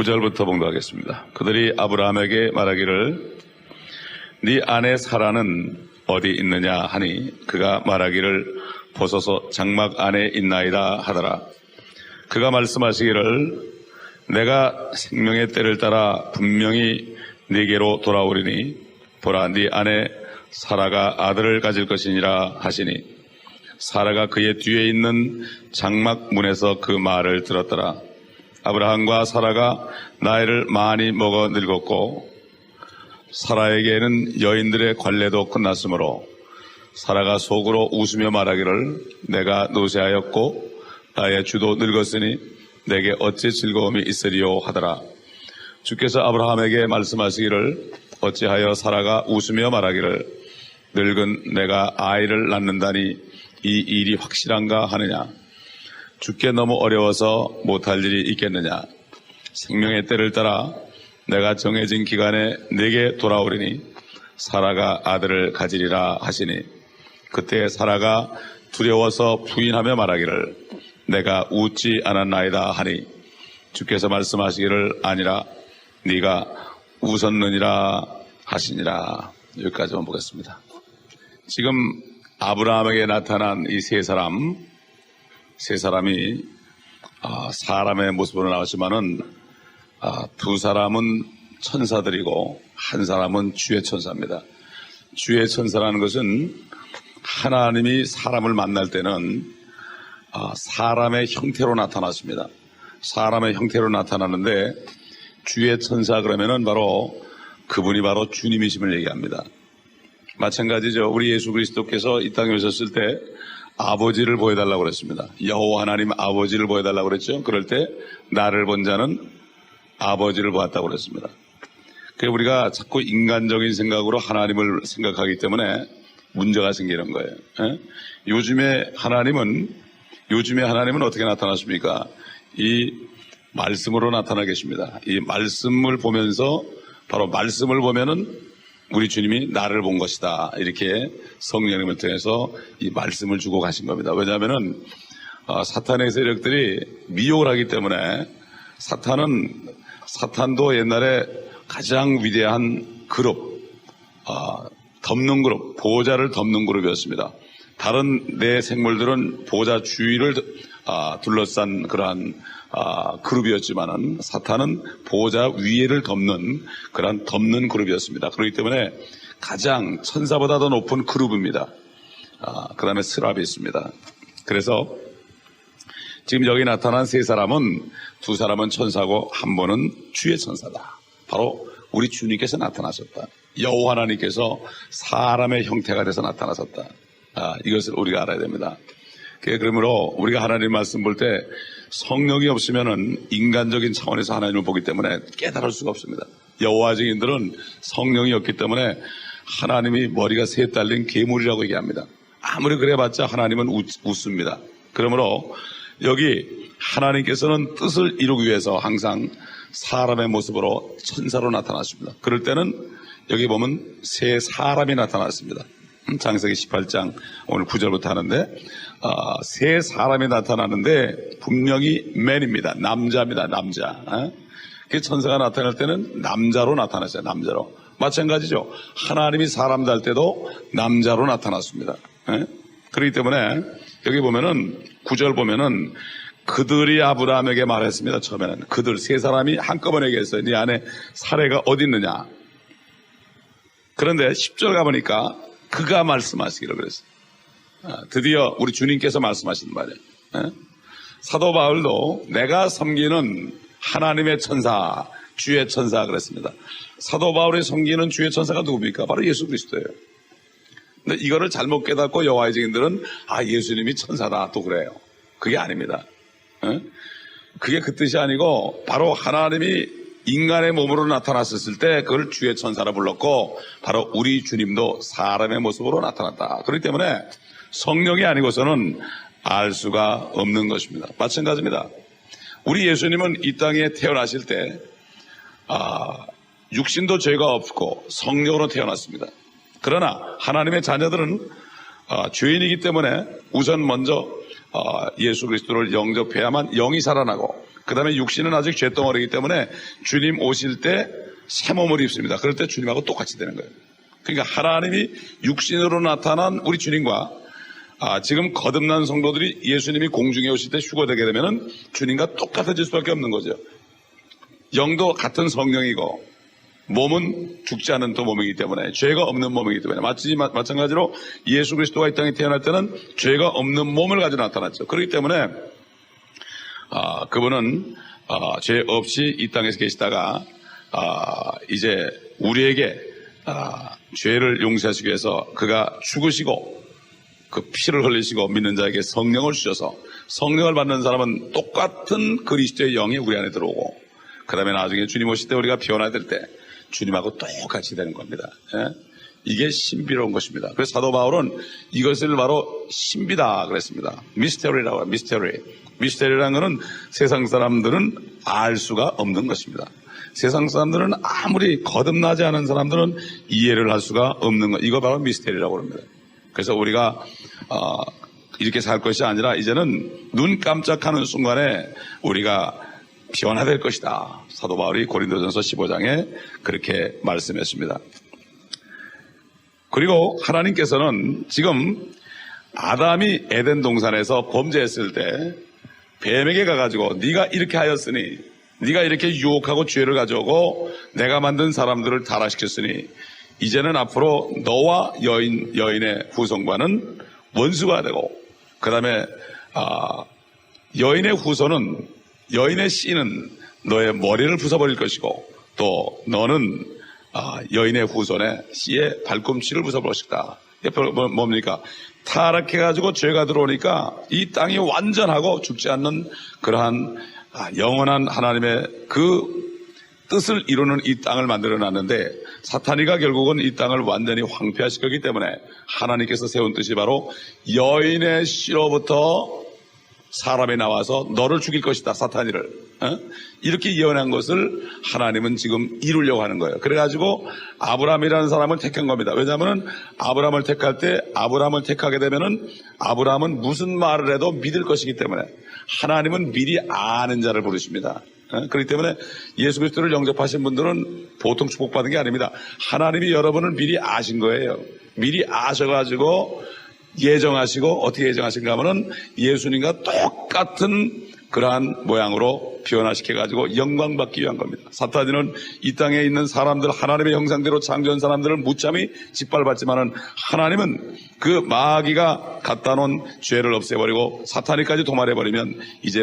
9절부터 봉독하겠습니다. 그들이 아브라함에게 말하기를 네 아내 사라는 어디 있느냐 하니 그가 말하기를 보소서 장막 안에 있나이다 하더라. 그가 말씀하시기를 내가 생명의 때를 따라 분명히 네게로 돌아오리니 보라 네 아내 사라가 아들을 가질 것이니라 하시니 사라가 그의 뒤에 있는 장막 문에서 그 말을 들었더라. 아브라함과 사라가 나이를 많이 먹어 늙었고 사라에게는 여인들의 관례도 끝났으므로 사라가 속으로 웃으며 말하기를 내가 노쇠하였고 나의 주도 늙었으니 내게 어찌 즐거움이 있으리요 하더라. 주께서 아브라함에게 말씀하시기를 어찌하여 사라가 웃으며 말하기를 늙은 내가 아이를 낳는다니 이 일이 확실한가 하느냐. 죽게 너무 어려워서 못할 일이 있겠느냐. 생명의 때를 따라 내가 정해진 기간에 내게 돌아오리니 사라가 아들을 가지리라 하시니 그때 사라가 두려워서 부인하며 말하기를 내가 웃지 않았나이다 하니 주께서 말씀하시기를 아니라 네가 웃었느니라 하시니라. 여기까지만 보겠습니다. 지금 아브라함에게 나타난 이 세 사람이 사람의 모습으로 나왔지만은 두 사람은 천사들이고 한 사람은 주의 천사입니다. 주의 천사라는 것은 하나님이 사람을 만날 때는 사람의 형태로 나타났습니다. 사람의 형태로 나타나는데 주의 천사 그러면은 바로 그분이 바로 주님이심을 얘기합니다. 마찬가지죠. 우리 예수 그리스도께서 이 땅에 오셨을 때 아버지를 보여달라고 그랬습니다. 여호와 하나님 아버지를 보여달라고 그랬죠. 그럴 때 나를 본 자는 아버지를 보았다고 그랬습니다. 그래서 우리가 자꾸 인간적인 생각으로 하나님을 생각하기 때문에 문제가 생기는 거예요. 요즘에 하나님은 어떻게 나타났습니까? 이 말씀으로 나타나 계십니다. 이 말씀을 보면서 바로 말씀을 보면은 우리 주님이 나를 본 것이다. 이렇게 성령님을 통해서 이 말씀을 주고 가신 겁니다. 왜냐하면은 사탄의 세력들이 미혹을 하기 때문에 사탄도 옛날에 가장 위대한 그룹, 덮는 그룹, 보호자를 덮는 그룹이었습니다. 다른 내 생물들은 보호자 주위를 둘러싼 그러한 그룹이었지만은 사탄은 보호자 위에를 덮는 그러한 덮는 그룹이었습니다. 그렇기 때문에 가장 천사보다 더 높은 그룹입니다. 그 다음에 스랍이 있습니다. 그래서 지금 여기 나타난 세 사람은 두 사람은 천사고 한 분은 주의 천사다. 바로 우리 주님께서 나타나셨다. 여호와 하나님께서 사람의 형태가 돼서 나타나셨다. 이것을 우리가 알아야 됩니다. 그러므로 우리가 하나님 말씀 볼 때 성령이 없으면은 인간적인 차원에서 하나님을 보기 때문에 깨달을 수가 없습니다. 여호와 증인들은 성령이 없기 때문에 하나님이 머리가 셋 달린 괴물이라고 얘기합니다. 아무리 그래봤자 하나님은 웃습니다. 그러므로 여기 하나님께서는 뜻을 이루기 위해서 항상 사람의 모습으로 천사로 나타났습니다. 그럴 때는 여기 보면 세 사람이 나타났습니다. 창세기 18장 오늘 9절부터 하는데 세 사람이 나타나는데 분명히 맨입니다. 남자입니다. 남자. 그 천사가 나타날 때는 남자로 나타났어요. 남자로. 마찬가지죠. 하나님이 사람 될 때도 남자로 나타났습니다. 그렇기 때문에 여기 보면은 9절 보면은 그들이 아브라함에게 말했습니다. 처음에는 그들 세 사람이 한꺼번에 얘기했어요. 네 안에 사례가 어디 있느냐. 그런데 10절 가보니까 그가 말씀하시기를 그랬어요. 드디어 우리 주님께서 말씀하시는 말이에요. 사도 바울도 내가 섬기는 하나님의 천사, 주의 천사 그랬습니다. 사도 바울이 섬기는 주의 천사가 누굽니까? 바로 예수 그리스도예요. 근데 이거를 잘못 깨닫고 여호와의 증인들은 예수님이 천사다 또 그래요. 그게 아닙니다. 그게 그 뜻이 아니고 바로 하나님이 인간의 몸으로 나타났을 때 그걸 주의 천사라 불렀고 바로 우리 주님도 사람의 모습으로 나타났다. 그렇기 때문에 성령이 아니고서는 알 수가 없는 것입니다. 마찬가지입니다. 우리 예수님은 이 땅에 태어나실 때 육신도 죄가 없고 성령으로 태어났습니다. 그러나 하나님의 자녀들은 죄인이기 때문에 우선 먼저 예수 그리스도를 영접해야만 영이 살아나고 그 다음에 육신은 아직 죄덩어리이기 때문에 주님 오실 때 새 몸을 입습니다. 그럴 때 주님하고 똑같이 되는 거예요. 그러니까 하나님이 육신으로 나타난 우리 주님과 지금 거듭난 성도들이 예수님이 공중에 오실 때 휴거되게 되면은 주님과 똑같아질 수밖에 없는 거죠. 영도 같은 성령이고 몸은 죽지 않은 또 몸이기 때문에 죄가 없는 몸이기 때문에 마찬가지로 예수 그리스도가 이 땅에 태어날 때는 죄가 없는 몸을 가지고 나타났죠. 그렇기 때문에 그분은 죄 없이 이 땅에서 계시다가 이제 우리에게 죄를 용서하시기 위해서 그가 죽으시고 그 피를 흘리시고 믿는 자에게 성령을 주셔서 성령을 받는 사람은 똑같은 그리스도의 영이 우리 안에 들어오고 그 다음에 나중에 주님 오실 때 우리가 변화될 때 주님하고 똑같이 되는 겁니다. 예? 이게 신비로운 것입니다. 그래서 사도 바울은 이것을 바로 신비다 그랬습니다. 미스테리라고 해요. 미스테리라는 것은 세상 사람들은 알 수가 없는 것입니다. 세상 사람들은 아무리 거듭나지 않은 사람들은 이해를 할 수가 없는 것. 이거 바로 미스테리라고 합니다. 그래서 우리가 이렇게 살 것이 아니라 이제는 눈 깜짝하는 순간에 우리가 변화될 것이다. 사도 바울이 고린도전서 15장에 그렇게 말씀했습니다. 그리고 하나님께서는 지금 아담이 에덴 동산에서 범죄했을 때 뱀에게 가가지고 네가 이렇게 하였으니 네가 이렇게 유혹하고 죄를 가져오고 내가 만든 사람들을 타락시켰으니 이제는 앞으로 너와 여인의 후손과는 원수가 되고 그 다음에 여인의 후손은 여인의 씨는 너의 머리를 부숴버릴 것이고 또 너는 여인의 후손의 씨의 발꿈치를 부숴버릴 것이다. 뭡니까? 타락해가지고 죄가 들어오니까 이 땅이 완전하고 죽지 않는 그러한 영원한 하나님의 그 뜻을 이루는 이 땅을 만들어놨는데 사탄이가 결국은 이 땅을 완전히 황폐하실 거기 때문에 하나님께서 세운 뜻이 바로 여인의 씨로부터 사람이 나와서 너를 죽일 것이다, 사탄이를. 이렇게 예언한 것을 하나님은 지금 이루려고 하는 거예요. 그래가지고 아브라함이라는 사람을 택한 겁니다. 왜냐하면 아브라함을 택할 때 아브라함을 택하게 되면은 아브라함은 무슨 말을 해도 믿을 것이기 때문에 하나님은 미리 아는 자를 부르십니다. 그렇기 때문에 예수 그리스도를 영접하신 분들은 보통 축복받은 게 아닙니다. 하나님이 여러분을 미리 아신 거예요. 미리 아셔가지고 예정하시고 어떻게 예정하신가 하면은 예수님과 똑같은 그러한 모양으로 변화시켜가지고 영광 받기 위한 겁니다. 사탄은 이 땅에 있는 사람들 하나님의 형상대로 창조한 사람들을 무참히 짓밟았지만은 하나님은 그 마귀가 갖다 놓은 죄를 없애버리고 사탄이까지 도말해버리면 이제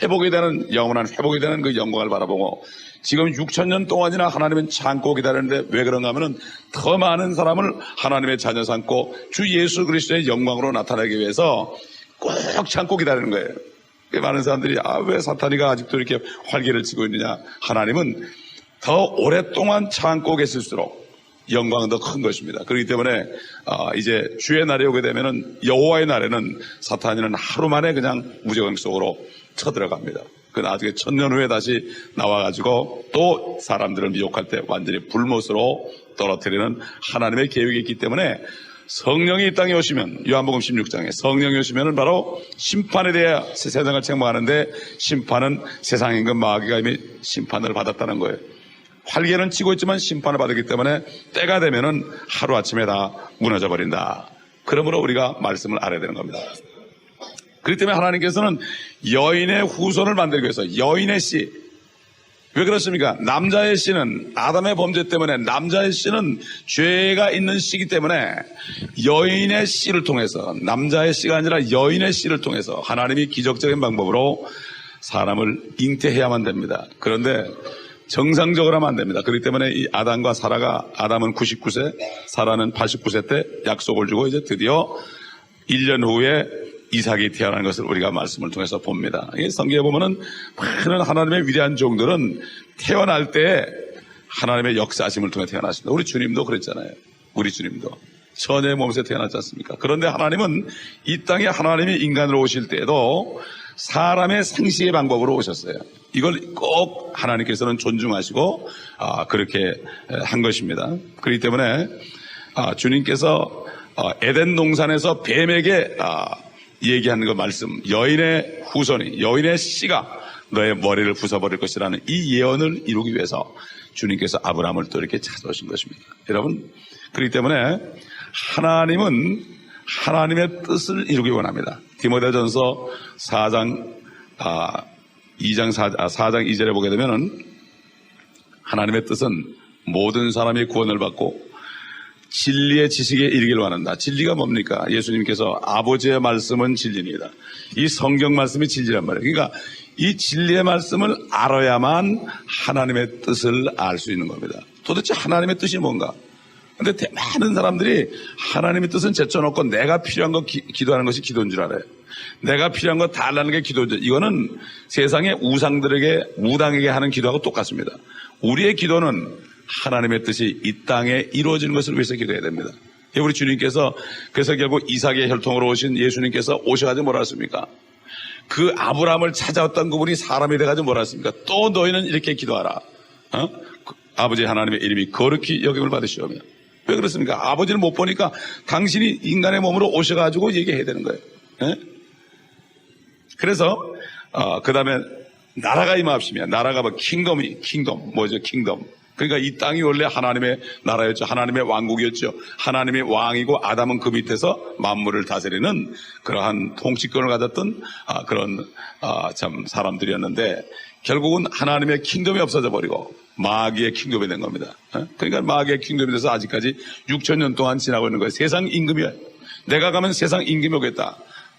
회복이 되는 영원한 회복이 되는 그 영광을 바라보고 지금 6,000년 동안이나 하나님은 참고 기다리는데 왜 그런가 하면은 더 많은 사람을 하나님의 자녀 삼고 주 예수 그리스도의 영광으로 나타나기 위해서 꼭 참고 기다리는 거예요. 많은 사람들이 왜 사탄이가 아직도 이렇게 활기를 치고 있느냐. 하나님은 더 오랫동안 참고 계실수록 영광은 더 큰 것입니다. 그렇기 때문에 이제 주의 날이 오게 되면은 여호와의 날에는 사탄이는 하루 만에 그냥 무저강 속으로 쳐들어갑니다. 그 나중에 1000년 후에 다시 나와가지고 또 사람들을 미혹할 때 완전히 불못으로 떨어뜨리는 하나님의 계획이 있기 때문에 성령이 이 땅에 오시면 요한복음 16장에 성령이 오시면 바로 심판에 대해 세상을 책망하는데 심판은 세상 임금 마귀가 이미 심판을 받았다는 거예요. 활개는 치고 있지만 심판을 받았기 때문에 때가 되면은 하루아침에 다 무너져 버린다. 그러므로 우리가 말씀을 알아야 되는 겁니다. 그렇기 때문에 하나님께서는 여인의 후손을 만들기 위해서 여인의 씨, 왜 그렇습니까? 남자의 씨는 아담의 범죄 때문에 남자의 씨는 죄가 있는 씨이기 때문에 여인의 씨를 통해서 남자의 씨가 아니라 여인의 씨를 통해서 하나님이 기적적인 방법으로 사람을 잉태해야만 됩니다. 그런데 정상적으로 하면 안 됩니다. 그렇기 때문에 이 아담과 사라가 아담은 99세, 사라는 89세 때 약속을 주고 이제 드디어 1년 후에 이삭이 태어난 것을 우리가 말씀을 통해서 봅니다. 성경에 보면은 많은 하나님의 위대한 종들은 태어날 때 하나님의 역사하심을 통해 태어났습니다. 우리 주님도 그랬잖아요. 우리 주님도 처녀의 몸에서 태어났지 않습니까? 그런데 하나님은 이 땅에 하나님이 인간으로 오실 때에도 사람의 상식의 방법으로 오셨어요. 이걸 꼭 하나님께서는 존중하시고 그렇게 한 것입니다. 그렇기 때문에 주님께서 에덴 동산에서 뱀에게 얘기하는 그 말씀, 여인의 후손이, 여인의 씨가 너의 머리를 부숴버릴 것이라는 이 예언을 이루기 위해서 주님께서 아브라함을 또 이렇게 찾아오신 것입니다. 여러분, 그렇기 때문에 하나님은 하나님의 뜻을 이루기 원합니다. 디모데전서 4장 2절에 보게 되면은 하나님의 뜻은 모든 사람이 구원을 받고 진리의 지식에 이르기를 원한다. 진리가 뭡니까? 예수님께서 아버지의 말씀은 진리입니다. 이 성경 말씀이 진리란 말이에요. 그러니까 이 진리의 말씀을 알아야만 하나님의 뜻을 알 수 있는 겁니다. 도대체 하나님의 뜻이 뭔가? 근데 많은 사람들이 하나님의 뜻은 제쳐놓고 내가 필요한 거 기도하는 것이 기도인 줄 알아요. 내가 필요한 거 달라는 게 기도죠. 이거는 세상의 우상들에게, 무당에게 하는 기도하고 똑같습니다. 우리의 기도는 하나님의 뜻이 이 땅에 이루어지는 것을 위해서 기도해야 됩니다. 우리 주님께서, 그래서 결국 이삭의 혈통으로 오신 예수님께서 오셔가지고 뭐라 했습니까? 그 아브라함을 찾아왔던 그분이 사람이 돼가지고 뭐라 했습니까? 또 너희는 이렇게 기도하라. 아버지 하나님의 이름이 거룩히 여김을 받으시오며. 왜 그렇습니까? 아버지를 못 보니까 당신이 인간의 몸으로 오셔가지고 얘기해야 되는 거예요. 그래서 그 다음에 나라가 임하옵시며. 나라가 뭐 킹덤. 그러니까 이 땅이 원래 하나님의 나라였죠. 하나님의 왕국이었죠. 하나님의 왕이고 아담은 그 밑에서 만물을 다스리는 그러한 통치권을 가졌던 그런 참 사람들이었는데 결국은 하나님의 킹덤이 없어져 버리고 마귀의 킹덤이 된 겁니다. 그러니까 마귀의 킹덤이 돼서 아직까지 6,000년 동안 지나고 있는 거예요. 세상 임금이에요. 내가 가면 세상 임금이 오겠다.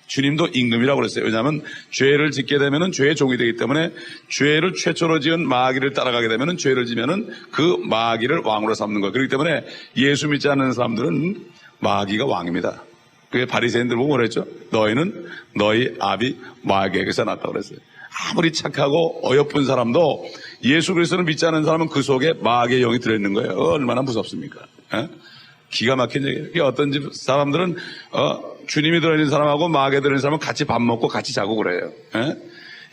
주님도 임금이라고 그랬어요. 왜냐하면 죄를 짓게 되면은 죄의 종이 되기 때문에 죄를 최초로 지은 마귀를 따라가게 되면은 죄를 지면은 그 마귀를 왕으로 삼는 거예요. 그렇기 때문에 예수 믿지 않는 사람들은 마귀가 왕입니다. 그게 바리새인들 보고 뭐랬죠? 너희는 너희 아비 마귀에게서 났다고 그랬어요. 아무리 착하고 어여쁜 사람도 예수 그리스도를 믿지 않는 사람은 그 속에 마귀의 영이 들어있는 거예요. 얼마나 무섭습니까? 기가 막힌 얘기예요. 어떤 집 사람들은 주님이 들어있는 사람하고 마귀에 들어있는 사람은 같이 밥 먹고 같이 자고 그래요.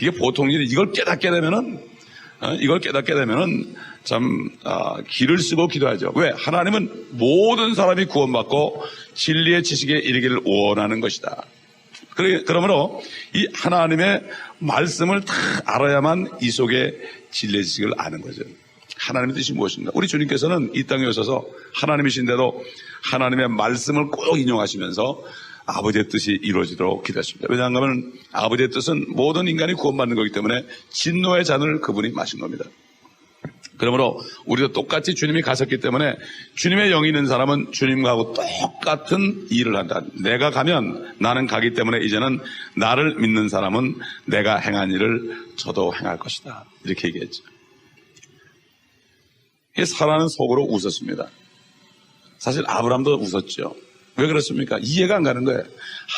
이게 보통 일이. 이걸 깨닫게 되면은 참 길을 쓰고 기도하죠. 왜? 하나님은 모든 사람이 구원받고 진리의 지식에 이르기를 원하는 것이다. 그러므로 이 하나님의 말씀을 다 알아야만 이 속에 진리의 지식을 아는 거죠. 하나님의 뜻이 무엇인가? 우리 주님께서는 이 땅에 오셔서 하나님이신데도 하나님의 말씀을 꼭 인용하시면서 아버지의 뜻이 이루어지도록 기도했습니다. 왜냐하면 아버지의 뜻은 모든 인간이 구원받는 거기 때문에 진노의 잔을 그분이 마신 겁니다. 그러므로 우리도 똑같이 주님이 가셨기 때문에 주님의 영이 있는 사람은 주님하고 똑같은 일을 한다. 내가 가면 나는 가기 때문에 이제는 나를 믿는 사람은 내가 행한 일을 저도 행할 것이다. 이렇게 얘기했죠. 사라는 속으로 웃었습니다. 사실 아브라함도 웃었죠. 왜 그렇습니까? 이해가 안 가는 거예요.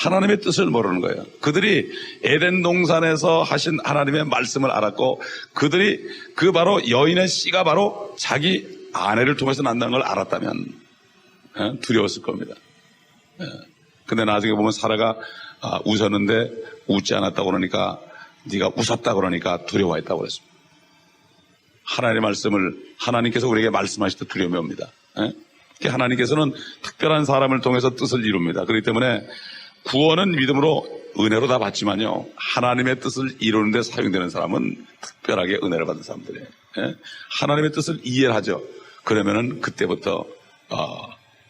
하나님의 뜻을 모르는 거예요. 그들이 에덴 동산에서 하신 하나님의 말씀을 알았고 그들이 그 바로 여인의 씨가 바로 자기 아내를 통해서 난다는 걸 알았다면 두려웠을 겁니다. 근데 나중에 보면 사라가 웃었는데 웃지 않았다고 그러니까 네가 웃었다고 그러니까 두려워했다고 그랬습니다. 하나님의 말씀을 하나님께서 우리에게 말씀하실 때 두려움이 옵니다. 하나님께서는 특별한 사람을 통해서 뜻을 이룹니다. 그렇기 때문에 구원은 믿음으로 은혜로 다 받지만요. 하나님의 뜻을 이루는 데 사용되는 사람은 특별하게 은혜를 받은 사람들이에요. 하나님의 뜻을 이해하죠. 그러면은 그때부터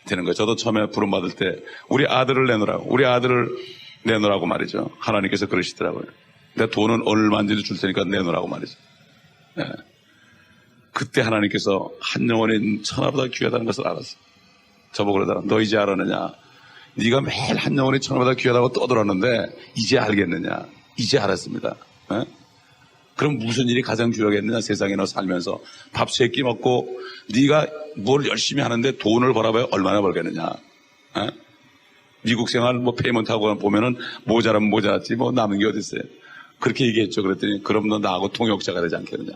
되는 거예요. 저도 처음에 부름받을 때 우리 아들을 내놓으라고 말이죠. 하나님께서 그러시더라고요. 내 돈은 얼마인지도 줄 테니까 내놓으라고 말이죠. 그때 하나님께서 한 영혼이 천하보다 귀하다는 것을 알았어요. 저보고 그러더라. 너 이제 알았느냐? 네가 매일 한 영혼이 천하보다 귀하다고 떠들었는데 이제 알겠느냐? 이제 알았습니다. 그럼 무슨 일이 가장 중요하겠느냐? 세상에 너 살면서 밥 3끼 먹고 네가 뭘 열심히 하는데 돈을 벌어봐야 얼마나 벌겠느냐? 미국 생활 뭐 페이먼트하고 보면은 모자라면 모자랐지 뭐 남은 게 어디 있어요? 그렇게 얘기했죠. 그랬더니 그럼 너 나하고 통역자가 되지 않겠느냐?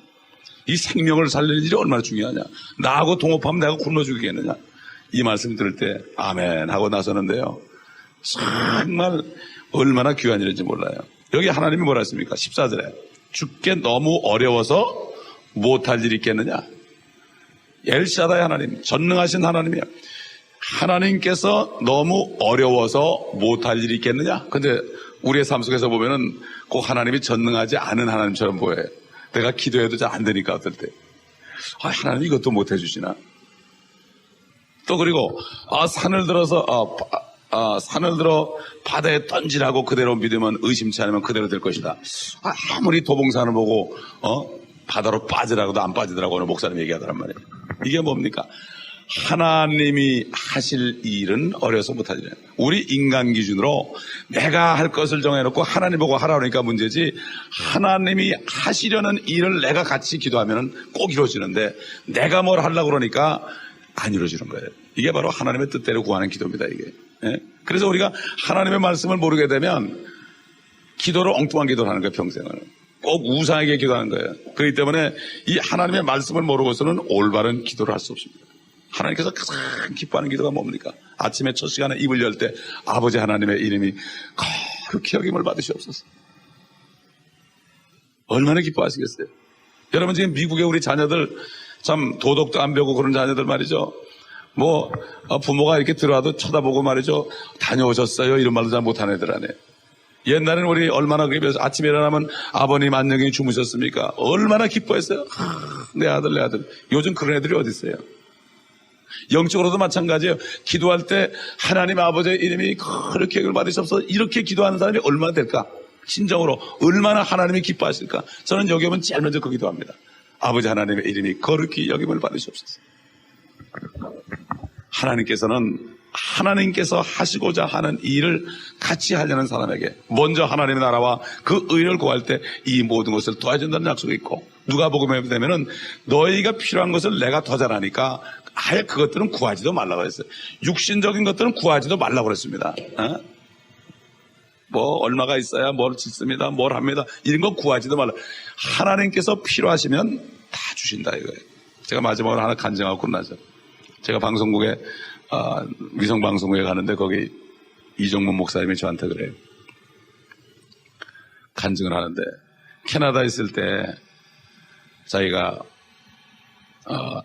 이 생명을 살리는 일이 얼마나 중요하냐. 나하고 동업하면 내가 굶어 죽이겠느냐. 이 말씀 들을 때 아멘 하고 나서는데요. 정말 얼마나 귀한 일인지 몰라요. 여기 하나님이 뭐라 했습니까? 14절에 주께 너무 어려워서 못할 일이 있겠느냐. 엘샤다이 하나님, 전능하신 하나님이에요. 하나님께서 너무 어려워서 못할 일이 있겠느냐. 근데 우리의 삶 속에서 보면은 꼭 하나님이 전능하지 않은 하나님처럼 보여요. 내가 기도해도 잘 안 되니까 어떨 때. 하나님 이것도 못 해주시나? 또 그리고 산을 들어 바다에 던지라고 그대로 믿으면 의심치 않으면 그대로 될 것이다. 아무리 도봉산을 보고 바다로 빠지라고도 안 빠지더라고 오늘 목사님 얘기하더란 말이에요. 이게 뭡니까? 하나님이 하실 일은 어려서 못하지. 우리 인간 기준으로 내가 할 것을 정해놓고 하나님 보고 하라 그러니까 문제지, 하나님이 하시려는 일을 내가 같이 기도하면 꼭 이루어지는데 내가 뭘 하려고 그러니까 안 이루어지는 거예요. 이게 바로 하나님의 뜻대로 구하는 기도입니다, 이게. 예? 그래서 우리가 하나님의 말씀을 모르게 되면 기도를 엉뚱한 기도를 하는 거예요, 평생을. 꼭 우상에게 기도하는 거예요. 그렇기 때문에 이 하나님의 말씀을 모르고서는 올바른 기도를 할 수 없습니다. 하나님께서 가장 기뻐하는 기도가 뭡니까? 아침에 첫 시간에 입을 열 때 아버지 하나님의 이름이 거룩히 여김을 받으시옵소서. 얼마나 기뻐하시겠어요? 여러분, 지금 미국의 우리 자녀들 참 도덕도 안 배우고 그런 자녀들 말이죠. 부모가 이렇게 들어와도 쳐다보고 말이죠. 다녀오셨어요? 이런 말도 잘 못하는 애들 아니에요. 옛날에는 우리 얼마나 그게 배워서 아침에 일어나면 아버님 안녕히 주무셨습니까? 얼마나 기뻐했어요. 내 아들, 내 아들. 요즘 그런 애들이 어디 있어요? 영적으로도 마찬가지예요. 기도할 때 하나님 아버지의 이름이 그렇게 여김을 받으셔서 이렇게 기도하는 사람이 얼마나 될까? 진정으로 얼마나 하나님이 기뻐하실까? 저는 여기 오면 제일 먼저 그 기도합니다. 아버지 하나님의 이름이 거룩히 여김을 받으시옵소서. 하나님께서 하시고자 하는 일을 같이 하려는 사람에게 먼저 하나님의 나라와 그 의를 구할 때 이 모든 것을 도와준다는 약속이 있고, 누가복음에 되면은 너희가 필요한 것을 내가 더 잘하니까 아예 그것들은 구하지도 말라고 했어요. 육신적인 것들은 구하지도 말라고 그랬습니다. 얼마가 있어야 뭘 짓습니다, 뭘 합니다, 이런 거 구하지도 말라. 하나님께서 필요하시면 다 주신다 이거예요. 제가 마지막으로 하나 간증하고 끝나죠. 제가 방송국에 위성방송국에 가는데 거기 이정문 목사님이 저한테 그래요. 간증을 하는데 캐나다에 있을 때 자기가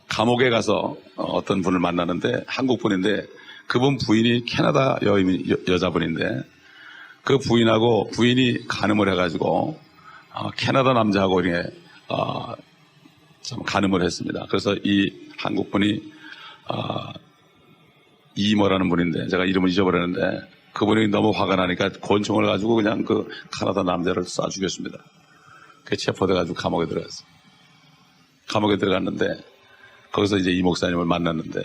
감옥에 가서 어떤 분을 만나는데 한국 분인데 그분 부인이 캐나다 여자분인데 그 부인이 간음을 해가지고 캐나다 남자하고 이렇게 참 간음을 했습니다. 그래서 이 한국 분이 이모라는 분인데 제가 이름을 잊어버렸는데 그분이 너무 화가 나니까 권총을 가지고 그냥 그 캐나다 남자를 쏴 죽였습니다. 그 체포돼가지고 감옥에 들어갔어요. 감옥에 들어갔는데 거기서 이제 이 목사님을 만났는데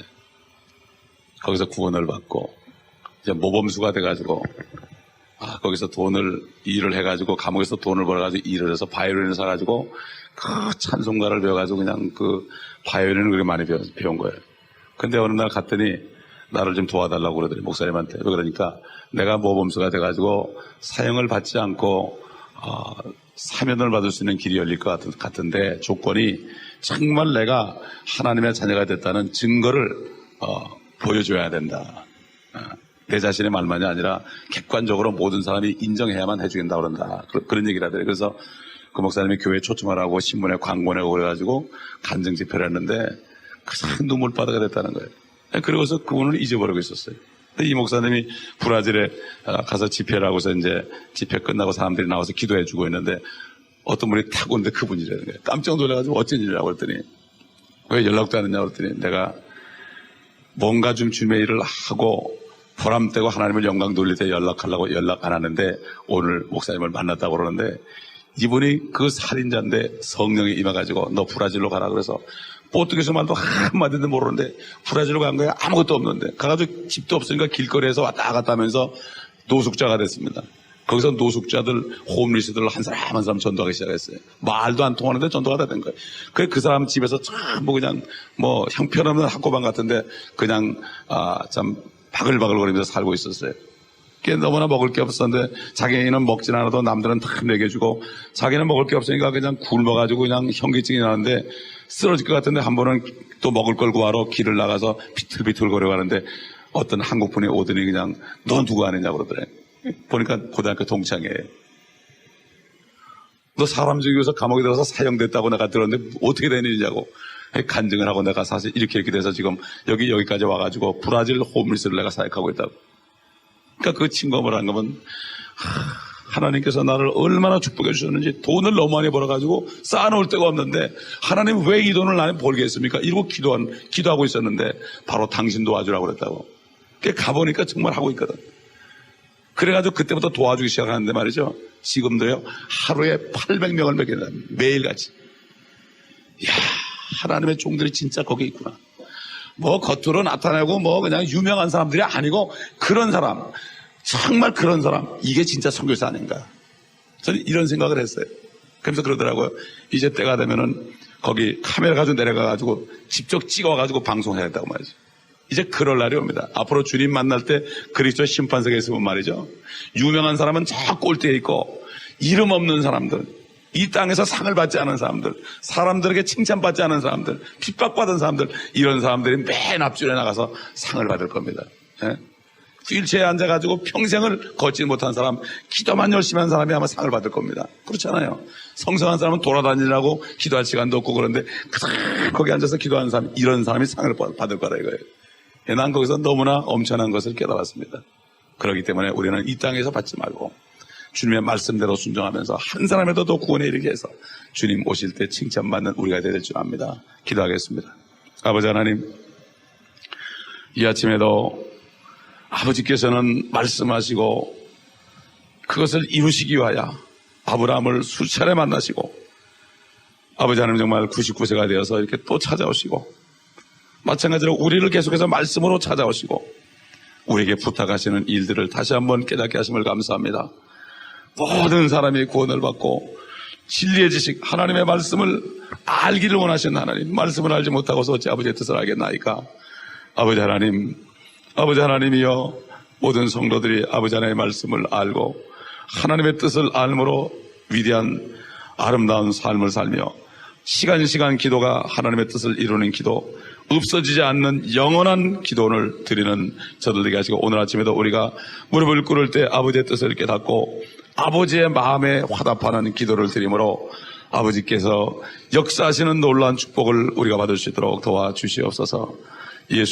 거기서 구원을 받고 이제 모범수가 돼가지고 거기서 일을 해가지고 감옥에서 돈을 벌어가지고 일을 해서 바이올린을 사가지고 그 찬송가를 배워가지고 그냥 그 바이올린을 그렇게 많이 배운 거예요. 근데 어느 날 갔더니 나를 좀 도와달라고 그러더니 목사님한테. 그러니까 내가 모범수가 돼가지고 사형을 받지 않고 사면을 받을 수 있는 길이 열릴 것 같은데 조건이 정말 내가 하나님의 자녀가 됐다는 증거를 보여줘야 된다. 내 자신의 말만이 아니라 객관적으로 모든 사람이 인정해야만 해주겠다 그런다. 그런 얘기를 하더래요. 그래서 그 목사님이 교회에 초청하라고 신문에 광고 내고 그래가지고 간증 집회를 했는데 그 눈물바다가 됐다는 거예요. 그러고서 그분을 잊어버리고 있었어요. 근데 이 목사님이 브라질에 가서 집회를 하고서 이제 집회 끝나고 사람들이 나와서 기도해 주고 있는데 어떤 분이 탁 오는데 그분이라는 거예요. 깜짝 놀라가지고 어쩐 일이라고 그랬더니 왜 연락도 안 했냐고 그랬더니 내가 뭔가 좀 주님의 일을 하고 보람되고 하나님을 영광 돌릴 때 연락하려고 연락 안 하는데 오늘 목사님을 만났다고 그러는데 이분이 그 살인자인데 성령이 임해가지고 너 브라질로 가라 그래서 포르투기스 말도 한마디도 모르는데 브라질로 간 거야. 아무것도 없는데 가가지고 집도 없으니까 길거리에서 왔다 갔다 하면서 노숙자가 됐습니다. 거기서 노숙자들 홈리스들 한 사람 한 사람 전도하기 시작했어요. 말도 안 통하는데 전도가 다 된 거예요. 그 사람 집에서 전부 그냥 형편없는 학고방 같은데 그냥 참 바글바글거리면서 살고 있었어요. 그게 너무나 먹을 게 없었는데 자기는 먹진 않아도 남들은 다 먹여주고 자기는 먹을 게 없으니까 그냥 굶어가지고 그냥 현기증이 나는데 쓰러질 것 같은데 한 번은 또 먹을 걸 구하러 길을 나가서 비틀비틀 거려가는데 어떤 한국분이 오더니 그냥 너 누구 아니냐고 그러더래. 보니까 고등학교 동창이에요. 너 사람 죽이고서 감옥에 들어서 사형됐다고 내가 들었는데 어떻게 된 일이냐고 간증을 하고 내가 사실 이렇게 돼서 지금 여기까지 와가지고 브라질 홈리스를 내가 사역하고 있다고. 그러니까 그 친구가 뭐라는 거면 하나님께서 나를 얼마나 축복해 주셨는지 돈을 너무 많이 벌어가지고 쌓아놓을 데가 없는데 하나님 왜 이 돈을 나는 벌겠습니까? 이러고 기도하고 있었는데 바로 당신 도와주라고 그랬다고. 가보니까 정말 하고 있거든. 그래가지고 그때부터 도와주기 시작하는데 말이죠. 지금도요, 하루에 800명을 먹이는 매일같이. 이야, 하나님의 종들이 진짜 거기 있구나. 뭐 겉으로 나타나고 뭐 그냥 유명한 사람들이 아니고 그런 사람, 정말 그런 사람, 이게 진짜 선교사 아닌가. 저는 이런 생각을 했어요. 그래서 그러더라고요. 이제 때가 되면은 거기 카메라 가지고 내려가가지고 직접 찍어가지고 방송해야 된다고 말이죠. 이제 그럴 날이 옵니다. 앞으로 주님 만날 때 그리스도 심판석에 있으면 말이죠. 유명한 사람은 저 꼴대에 있고 이름 없는 사람들, 이 땅에서 상을 받지 않은 사람들, 사람들에게 칭찬받지 않은 사람들, 핍박받은 사람들, 이런 사람들이 맨 앞줄에 나가서 상을 받을 겁니다. 예? 휠체어에 앉아가지고 평생을 걷지 못한 사람, 기도만 열심히 한 사람이 아마 상을 받을 겁니다. 그렇잖아요. 성성한 사람은 돌아다니려고 기도할 시간도 없고 그런데 거기 앉아서 기도하는 사람, 이런 사람이 상을 받을 거다 이거예요. 난 거기서 너무나 엄청난 것을 깨달았습니다. 그렇기 때문에 우리는 이 땅에서 받지 말고 주님의 말씀대로 순종하면서 한 사람에도 더 구원에 이르게 해서 주님 오실 때 칭찬받는 우리가 될 줄 압니다. 기도하겠습니다. 아버지 하나님, 이 아침에도 아버지께서는 말씀하시고 그것을 이루시기 위하여 아브라함을 수차례 만나시고 아버지 하나님 정말 99세가 되어서 이렇게 또 찾아오시고 마찬가지로 우리를 계속해서 말씀으로 찾아오시고 우리에게 부탁하시는 일들을 다시 한번 깨닫게 하심을 감사합니다. 모든 사람이 구원을 받고 진리의 지식, 하나님의 말씀을 알기를 원하시는 하나님, 말씀을 알지 못하고서 어찌 아버지의 뜻을 알겠나이까. 아버지 하나님이여, 모든 성도들이 아버지 하나님의 말씀을 알고 하나님의 뜻을 알므로 위대한 아름다운 삶을 살며 시간 기도가 하나님의 뜻을 이루는 기도, 없어지지 않는 영원한 기도를 드리는 저들 되게 하시고 오늘 아침에도 우리가 무릎을 꿇을 때 아버지의 뜻을 깨닫고 아버지의 마음에 화답하는 기도를 드리므로 아버지께서 역사하시는 놀라운 축복을 우리가 받을 수 있도록 도와주시옵소서. 예수